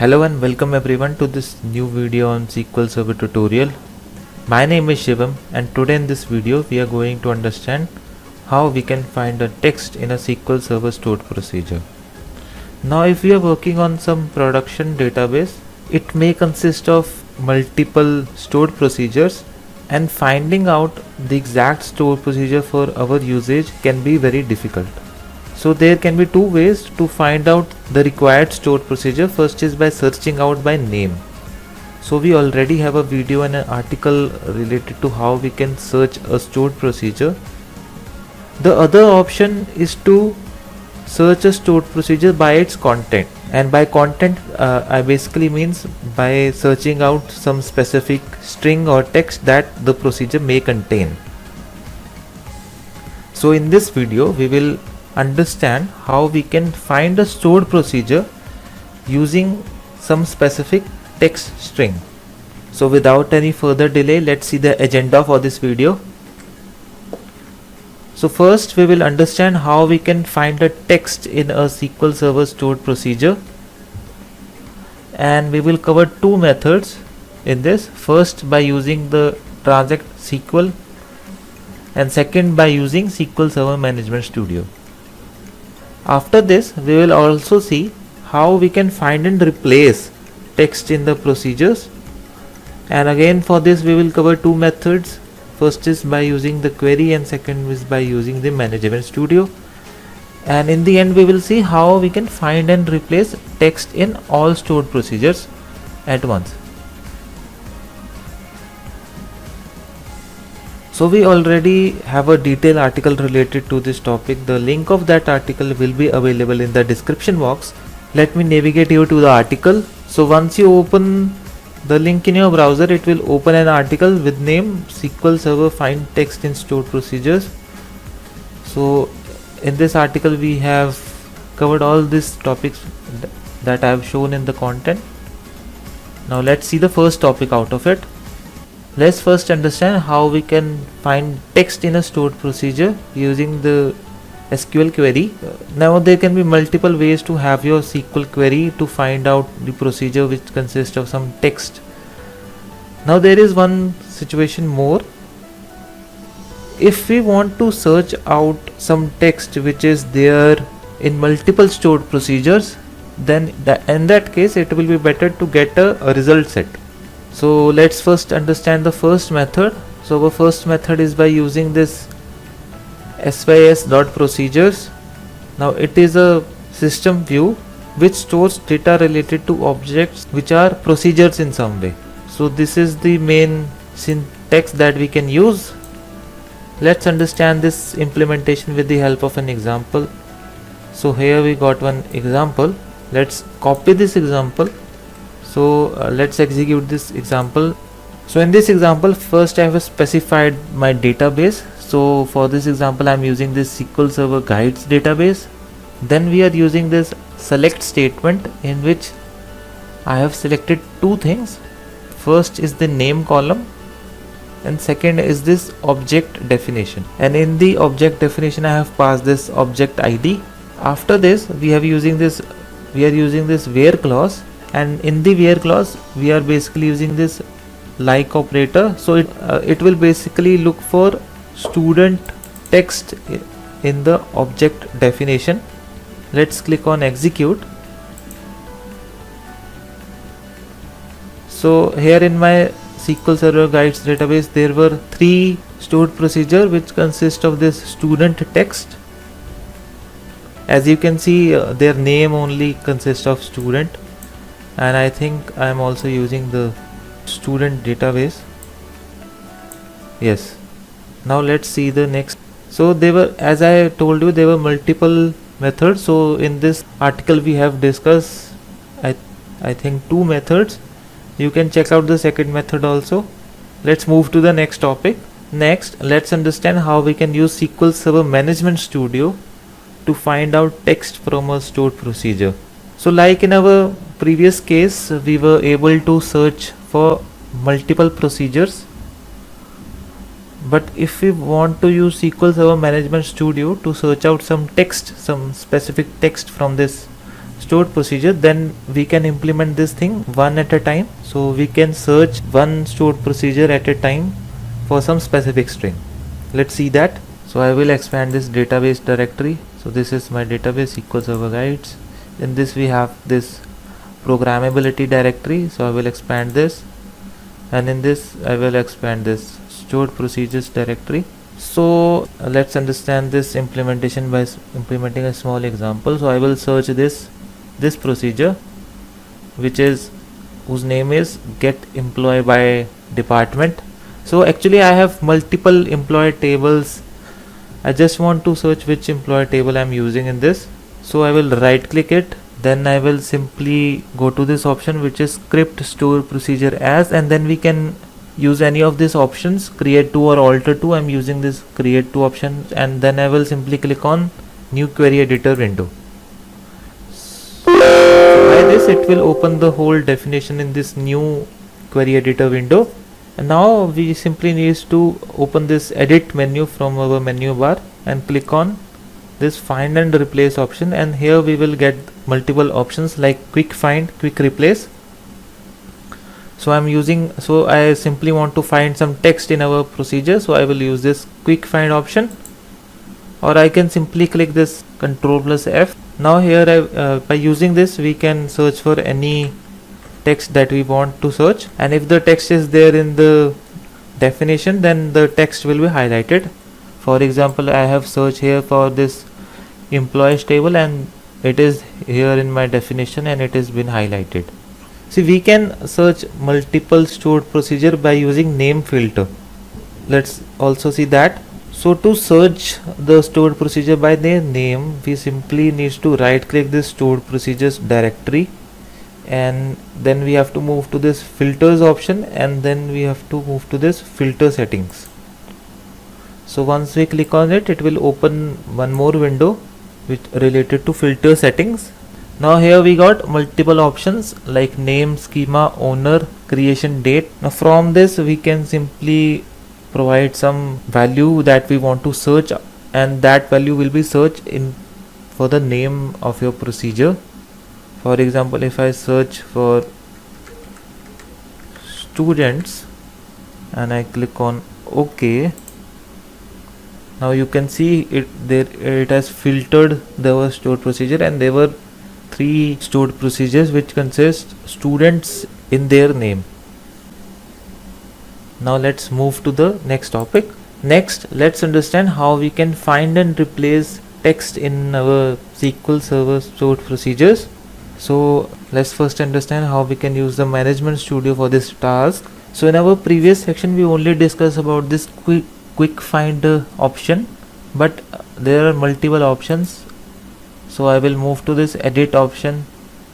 Hello and welcome everyone to this new video on SQL Server tutorial. My name is Shivam and today in this video we are going to understand how we can find a text in a SQL Server stored procedure. Now if we are working on some production database, it may consist of multiple stored procedures and finding out the exact stored procedure for our usage can be very difficult. So there can be two ways to find out the required stored procedure. First is by searching out by name. So we already have a video and an article related to how we can search a stored procedure. The other option is to search a stored procedure by its content, and by content I basically means by searching out some specific string or text that the procedure may contain. So in this video we will understand how we can find a stored procedure using some specific text string. So without any further delay, let's see the agenda for this video. So first we will understand how we can find a text in a SQL Server stored procedure, and we will cover two methods in this. First by using the Transact SQL, and second by using SQL Server Management Studio. After this we will also see how we can find and replace text in the procedures, and again for this we will cover two methods. First is by using the query and second is by using the Management Studio, and in the end we will see how we can find and replace text in all stored procedures at once. So we already have a detailed article related to this topic. The link of that article will be available in the description box. Let me navigate you to the article. So once you open the link in your browser, it will open an article with name SQL Server Find Text in Stored Procedures. So in this article we have covered all these topics that I have shown in the content. Now let's see the first topic out of it. Let's first understand how we can find text in a stored procedure using the SQL query. Now there can be multiple ways to have your SQL query to find out the procedure which consists of some text. Now there is one situation more. If we want to search out some text which is there in multiple stored procedures, then in that case it will be better to get a result set. So let's first understand the first method. So our first method is by using this sys.procedures. Now it is a system view which stores data related to objects which are procedures in some way. So this is the main syntax that we can use. Let's understand this implementation with the help of an example. So here we got one example. Let's copy this example. So let's execute this example. So in this example, first I have specified my database. So for this example I am using this SQL Server Guides database. Then we are using this select statement in which I have selected two things. First is the name column and second is this object definition, and in the object definition I have passed this object ID. After this we are using this where clause, and in the where clause we are basically using this like operator. So it will basically look for student text in the object definition. Let's click on execute. So here in my SQL Server Guides database there were three stored procedure which consist of this student text. As you can see their name only consists of student, and I think I am also using the student database. Yes. Now let's see the next. So they were, as I told you, there were multiple methods. So in this article we have discussed I think two methods. You can check out the second method also. Let's move to the next topic. Next, let's understand how we can use SQL Server Management Studio to find out text from a stored procedure. So like in our previous case, we were able to search for multiple procedures, but if we want to use SQL Server Management Studio to search out some text, some specific text from this stored procedure, then we can implement this thing one at a time. So we can search one stored procedure at a time for some specific string. Let's see that. So I will expand this database directory. So this is my database, SQL Server Guides. In this we have this programmability directory. So I will expand this, and in this I will expand this stored procedures directory. So let's understand this implementation by implementing a small example. So I will search this procedure, whose name is get employee by department. So actually I have multiple employee tables. I just want to search which employee table I am using in this. So I will right click it, then I will simply go to this option which is script store procedure as, and then we can use any of these options, create to or alter to. I'm using this create to option, and then I will simply click on new query editor window. By this it will open the whole definition in this new query editor window. And now we simply need to open this edit menu from our menu bar and click on this find and replace option, and here we will get multiple options like quick find, quick replace. So I simply want to find some text in our procedure, so I will use this quick find option, or I can simply click this Ctrl+F. Now here by using this we can search for any text that we want to search, and if the text is there in the definition, then the text will be highlighted. For example, I have searched here for this employees table, and it is here in my definition and it has been highlighted. See, we can search multiple stored procedure by using name filter. Let's also see that. So to search the stored procedure by their name, we simply need to right click this stored procedures directory, and then we have to move to this filters option, and then we have to move to this filter settings. So once we click on it, it will open one more window which related to filter settings. Now here we got multiple options like name, schema, owner, creation date. Now from this we can simply provide some value that we want to search, and that value will be searched in for the name of your procedure. For example, if I search for students and I click on OK, now you can see it has filtered the stored procedure, and there were 3 stored procedures which consist students in their name. Now let's move to the next topic. Next, let's understand how we can find and replace text in our SQL Server stored procedures. So let's first understand how we can use the Management Studio for this task. So in our previous section we only discussed about this quick find option, but there are multiple options. So I will move to this edit option,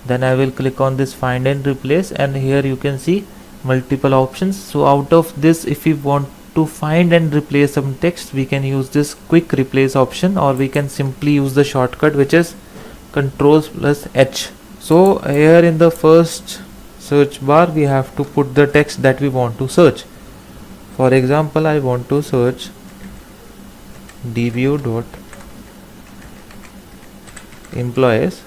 then I will click on this find and replace, and here you can see multiple options. So out of this, if we want to find and replace some text, we can use this quick replace option, or we can simply use the shortcut which is Ctrl+H. So here in the first search bar we have to put the text that we want to search. For example, I want to search dbu.employees,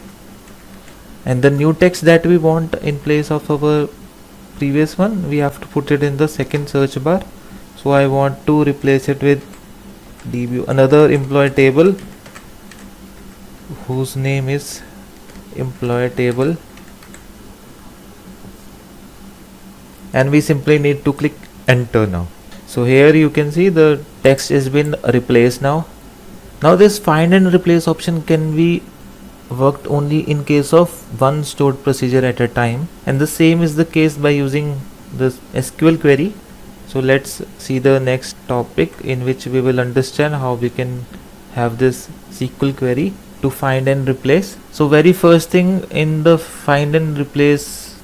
and the new text that we want in place of our previous one, we have to put it in the second search bar. So I want to replace it with dbu, another employee table whose name is employee table, and we simply need to click enter now. So here you can see the text has been replaced now. Now this find and replace option can be worked only in case of one stored procedure at a time, and the same is the case by using this SQL query. So let's see the next topic in which we will understand how we can have this SQL query to find and replace. So very first thing in the find and replace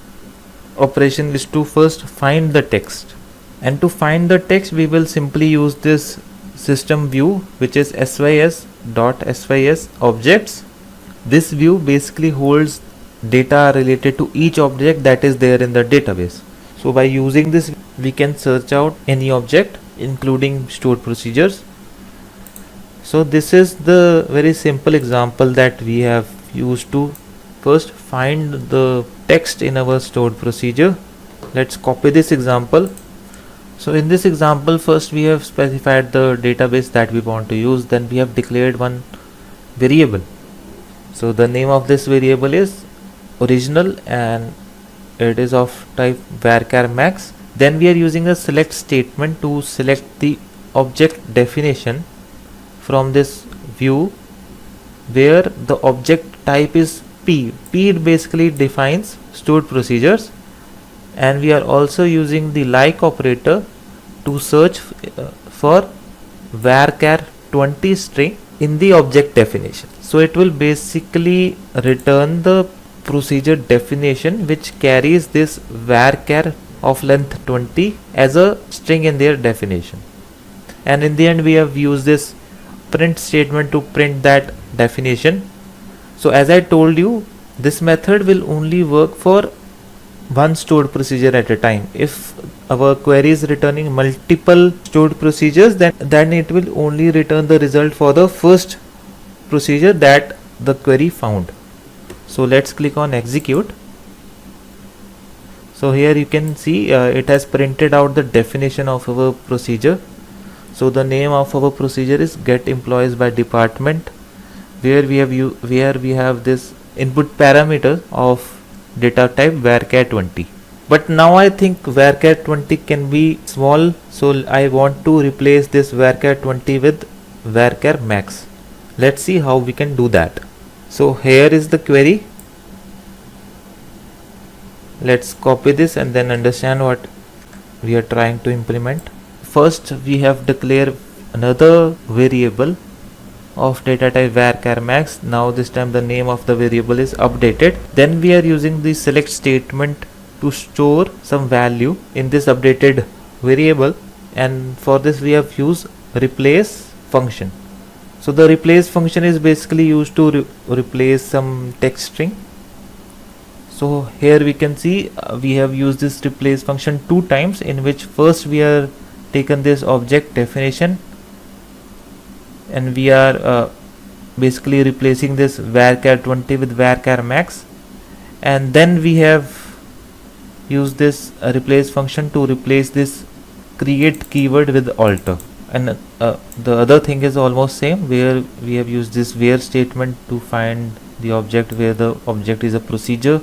operation is to first find the text, and to find the text we will simply use this system view which is sys.sys objects. This view basically holds data related to each object that is there in the database. So by using this we can search out any object including stored procedures. So this is the very simple example that we have used to first find the text in our stored procedure. Let's copy this example. So in this example, first we have specified the database that we want to use, then we have declared one variable. So the name of this variable is original and it is of type varchar max. Then we are using a select statement to select the object definition from this view where the object type is P. P basically defines stored procedures, and we are also using the like operator to search for varchar 20 string in the object definition. So it will basically return the procedure definition which carries this varchar of length 20 as a string in their definition. And in the end we have used this print statement to print that definition. So as I told you, this method will only work for one stored procedure at a time. If our query is returning multiple stored procedures, then it will only return the result for the first procedure that the query found. So let's click on execute. So here you can see it has printed out the definition of our procedure. So the name of our procedure is get employees by department, where we have this input parameter of data type varchar 20. But now I think varchar 20 can be small, so I want to replace this varchar 20 with varchar max. Let's see how we can do that. So here is the query. Let's copy this and then understand what we are trying to implement. First we have declared another variable of data type varchar max. Now this time the name of the variable is updated. Then we are using the select statement to store some value in this updated variable, and for this we have used replace function. So the replace function is basically used to replace some text string. So here we can see we have used this replace function 2 times, in which first we are taken this object definition and we are basically replacing this varchar 20 with varchar max, and then we have used this replace function to replace this create keyword with alter. And the other thing is almost same, where we have used this where statement to find the object where the object is a procedure,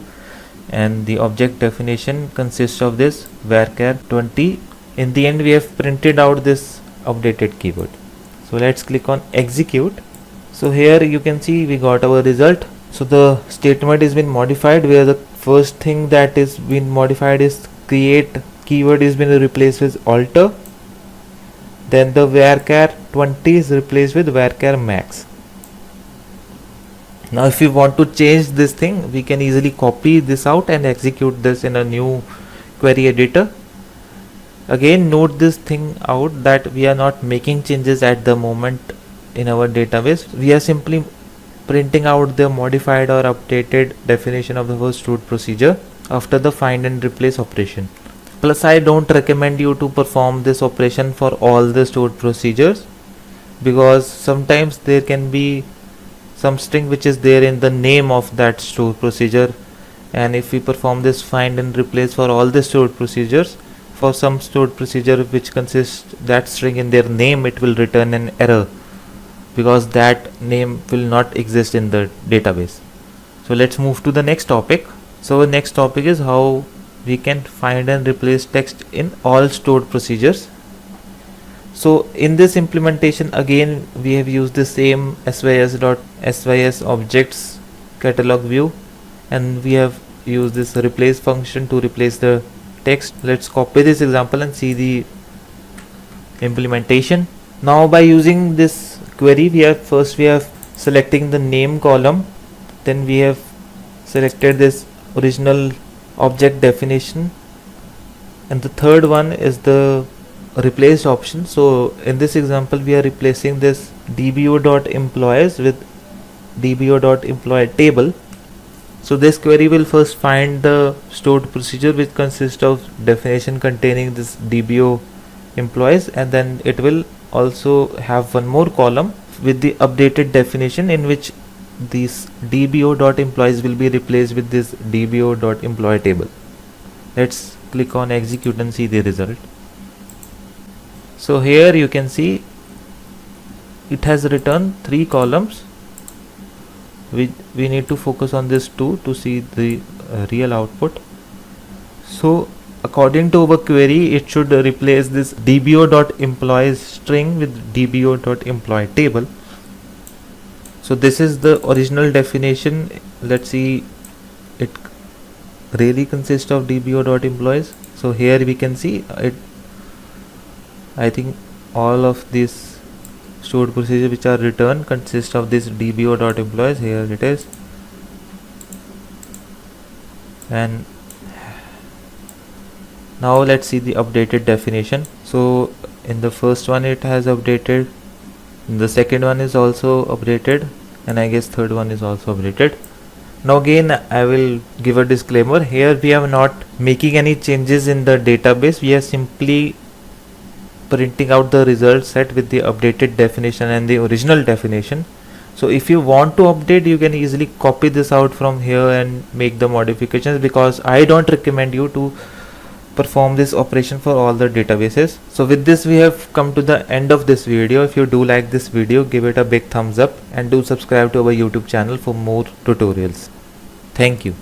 and the object definition consists of this varchar 20. In the end we have printed out this updated keyword. So let's click on execute. So here you can see we got our result. So the statement has been modified, where the first thing that is been modified is create keyword is been replaced with alter. Then the varchar 20 is replaced with varchar max. Now if we want to change this thing, we can easily copy this out and execute this in a new query editor. Again note this thing out that we are not making changes at the moment in our database. We are simply printing out the modified or updated definition of the first stored procedure after the find and replace operation. Plus I don't recommend you to perform this operation for all the stored procedures, because sometimes there can be some string which is there in the name of that stored procedure, and if we perform this find and replace for all the stored procedures, for some stored procedure which consists that string in their name, it will return an error because that name will not exist in the database. So let's move to the next topic. So the next topic is how we can find and replace text in all stored procedures. So in this implementation again we have used the same sys objects catalog view, and we have used this replace function to replace the text. Let's copy this example and see the implementation. Now by using this query, we are selecting the name column, then we have selected this original object definition, and the third one is the replace option. So in this example we are replacing this dbo.employees with dbo.employee table. So this query will first find the stored procedure which consists of definition containing this dbo employees, and then it will also have one more column with the updated definition in which this dbo.employees will be replaced with this dbo.employee table. Let's click on execute and see the result. So here you can see it has returned 3 columns. We need to focus on this 2 to see the real output. So according to our query, it should replace this dbo.employees string with dbo.employee table. So this is the original definition. Let's see, it really consists of dbo.employees. So here we can see it. I think all of these stored procedures which are returned consist of this dbo.employees. Here it is. And now let's see the updated definition. So in the first one it has updated, the second one is also updated, and I guess third one is also updated. Now again I will give a disclaimer. Here we are not making any changes in the database. We are simply printing out the result set with the updated definition and the original definition. So if you want to update, you can easily copy this out from here and make the modifications, because I don't recommend you to perform this operation for all the databases. So with this we have come to the end of this video. If you do like this video, give it a big thumbs up and do subscribe to our YouTube channel for more tutorials. Thank you.